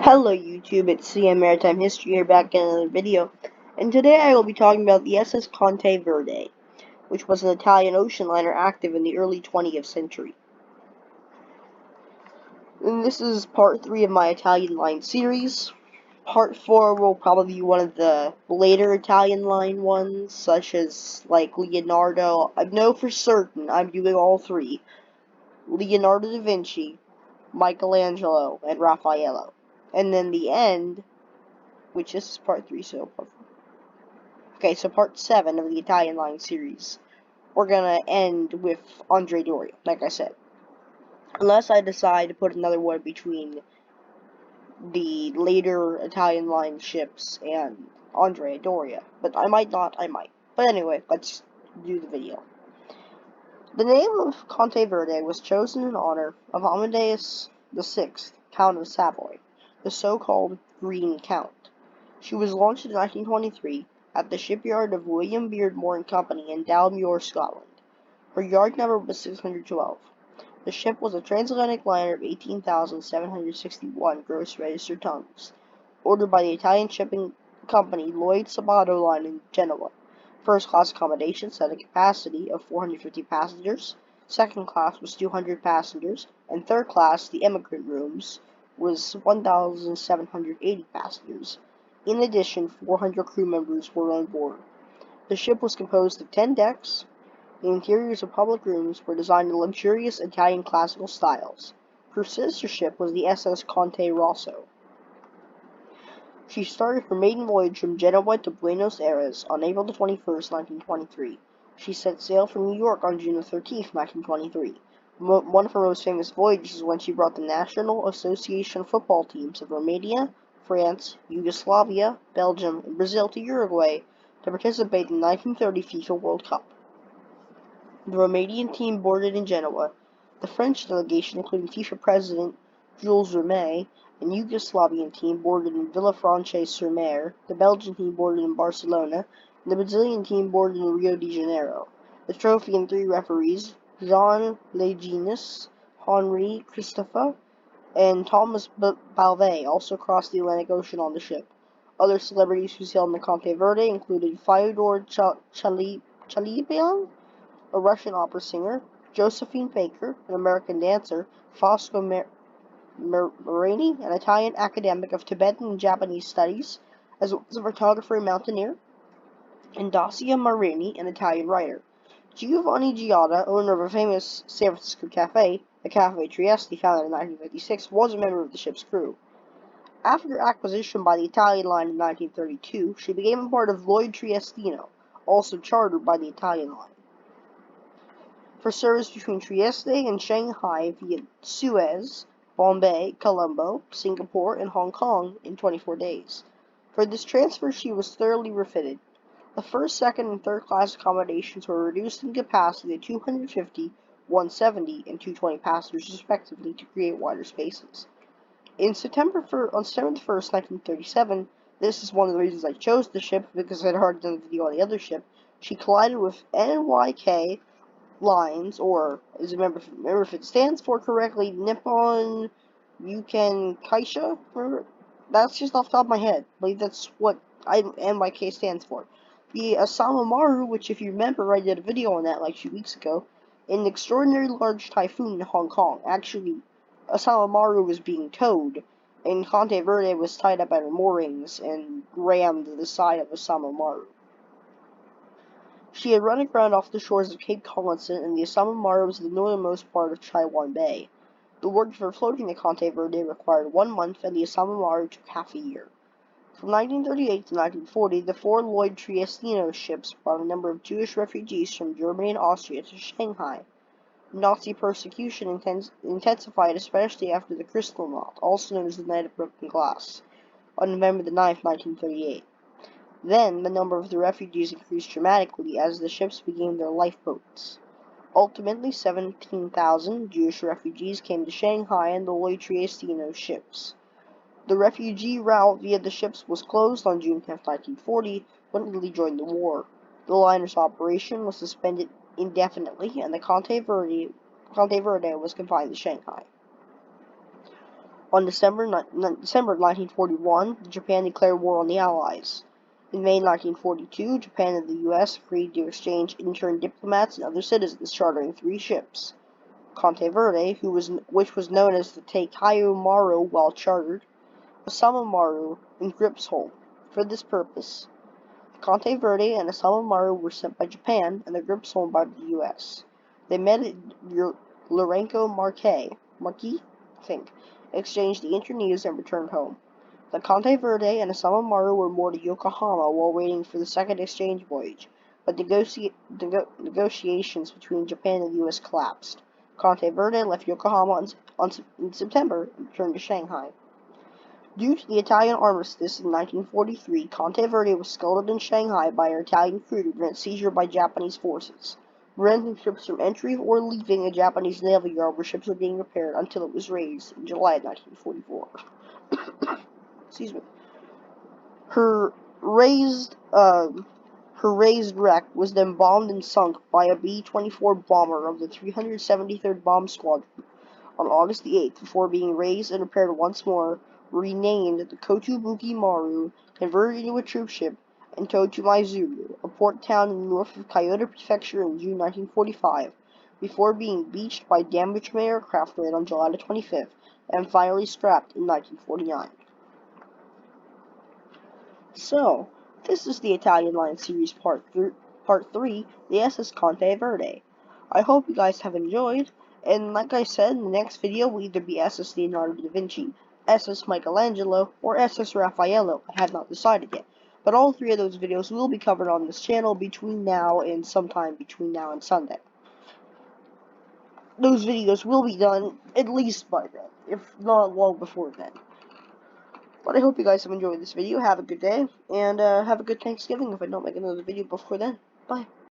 Hello YouTube, it's CM Maritime History here back in another video, and today I will be talking about the SS Conte Verde, which was an Italian ocean liner active in the early 20th century. And this is part 3 of my Italian line series. Part 4 will probably be one of the later Italian line ones, such as like Leonardo. I know for certain I'm doing all 3. Leonardo da Vinci, Michelangelo, and Raffaello. And then the end, which this is part 3, so okay, so part 7 of the Italian line series. We're gonna end with Andre Doria, like I said. Unless I decide to put another one between the later Italian line ships and Andre Doria. But I might not, I might. But anyway, let's do the video. The name of Conte Verde was chosen in honor of Amadeus VI, Count of Savoy, the so-called Green Count. She was launched in 1923 at the shipyard of William Beardmore and Company in Dalmuir, Scotland. Her yard number was 612. The ship was a transatlantic liner of 18,761 gross registered tons, ordered by the Italian shipping company Lloyd Sabato Line in Genoa. First class accommodations had a capacity of 450 passengers, second class was 200 passengers, and third class, the emigrant rooms, was 1,780 passengers. In addition, 400 crew members were on board. The ship was composed of 10 decks. The interiors of public rooms were designed in luxurious Italian classical styles. Her sister ship was the SS Conte Rosso. She started her maiden voyage from Genoa to Buenos Aires on April 21st, 1923. She set sail from New York on June 13th, 1923. One of her most famous voyages is when she brought the National Association football teams of Romania, France, Yugoslavia, Belgium, and Brazil to Uruguay to participate in the 1930 FIFA World Cup. The Romanian team boarded in Genoa. The French delegation, including FIFA President Jules Rimet, and Yugoslavian team boarded in Villefranche-sur-Mer, the Belgian team boarded in Barcelona, and the Brazilian team boarded in Rio de Janeiro. The trophy and 3 referees, Jean Leginis, Henri Christophe, and Thomas Balvet, also crossed the Atlantic Ocean on the ship. Other celebrities who sailed in the Conte Verde included Fyodor Chalibian, a Russian opera singer, Josephine Baker, an American dancer, Fosco Marini, an Italian academic of Tibetan and Japanese studies, as well as a photographer and mountaineer, and Dacia Marini, an Italian writer. Giovanni Giotta, owner of a famous San Francisco cafe, the Cafe Trieste, founded in 1956, was a member of the ship's crew. After acquisition by the Italian line in 1932, she became a part of Lloyd Triestino, also chartered by the Italian line, for service between Trieste and Shanghai via Suez, Bombay, Colombo, Singapore, and Hong Kong in 24 days. For this transfer, she was thoroughly refitted. The first, second, and third class accommodations were reduced in capacity to 250, 170, and 220 passengers respectively to create wider spaces. On September 1st, 1937, this is one of the reasons I chose the ship, because I'd already done a video on the other ship, she collided with NYK Lines, or as remember if it stands for correctly, Nippon Yuken Kaisha. That's just off the top of my head. I believe that's what NYK stands for. The Asama Maru, which if you remember, I did a video on that like 2 weeks ago. An extraordinary large typhoon in Hong Kong. Actually, Asama Maru was being towed, and Conte Verde was tied up at her moorings and rammed the side of Asama Maru. She had run aground off the shores of Cape Collinson, and the Asama Maru was the northernmost part of Taiwan Bay. The work for floating the Conte Verde required 1 month, and the Asama Maru took half a year. From 1938 to 1940, the 4 Lloyd Triestino ships brought a number of Jewish refugees from Germany and Austria to Shanghai. Nazi persecution intensified, especially after the Kristallnacht, also known as the Night of Broken Glass, on November 9, 1938. Then, the number of the refugees increased dramatically as the ships became their lifeboats. Ultimately, 17,000 Jewish refugees came to Shanghai and the Lloyd Triestino ships. The refugee route via the ships was closed on June 10, 1940, when Italy joined the war. The liner's operation was suspended indefinitely, and the Conte Verde was confined to Shanghai. On December 1941, Japan declared war on the Allies. In May 1942, Japan and the U.S. agreed to exchange intern diplomats and other citizens, chartering 3 ships. Conte Verde, which was known as the Taikayo Maru while chartered, Osama Maru, and Gripsholm. For this purpose, Conte Verde and Osama Maru were sent by Japan and the Gripsholm by the U.S. They met at Lourenço Marquis, I think, exchanged the internews and returned home. The Conte Verde and Osama Maru were moored at Yokohama while waiting for the second exchange voyage, but negotiations between Japan and the U.S. collapsed. Conte Verde left Yokohama in September and returned to Shanghai. Due to the Italian armistice in 1943, Conte Verde was scuttled in Shanghai by an Italian crew to prevent seizure by Japanese forces, preventing ships from entering or leaving a Japanese naval yard where ships were being repaired until it was raised in July 1944. Excuse me. Her raised wreck was then bombed and sunk by a B-24 bomber of the 373rd Bomb Squadron on August the 8th before being raised and repaired once more, renamed the Kotobuki Maru, converted into a troop ship, and towed to Maizuru, a port town in the north of Kyoto Prefecture in June 1945, before being beached by damaged aircraft raid on July 25th, and finally scrapped in 1949. So, this is the Italian Line series part 3, the SS Conte Verde. I hope you guys have enjoyed, and like I said, in the next video will either be SS Leonardo da Vinci, SS Michelangelo, or SS Raffaello. I have not decided yet. But all 3 of those videos will be covered on this channel sometime between now and Sunday. Those videos will be done at least by then, if not long before then. But I hope you guys have enjoyed this video. Have a good day, and have a good Thanksgiving if I don't make another video before then. Bye.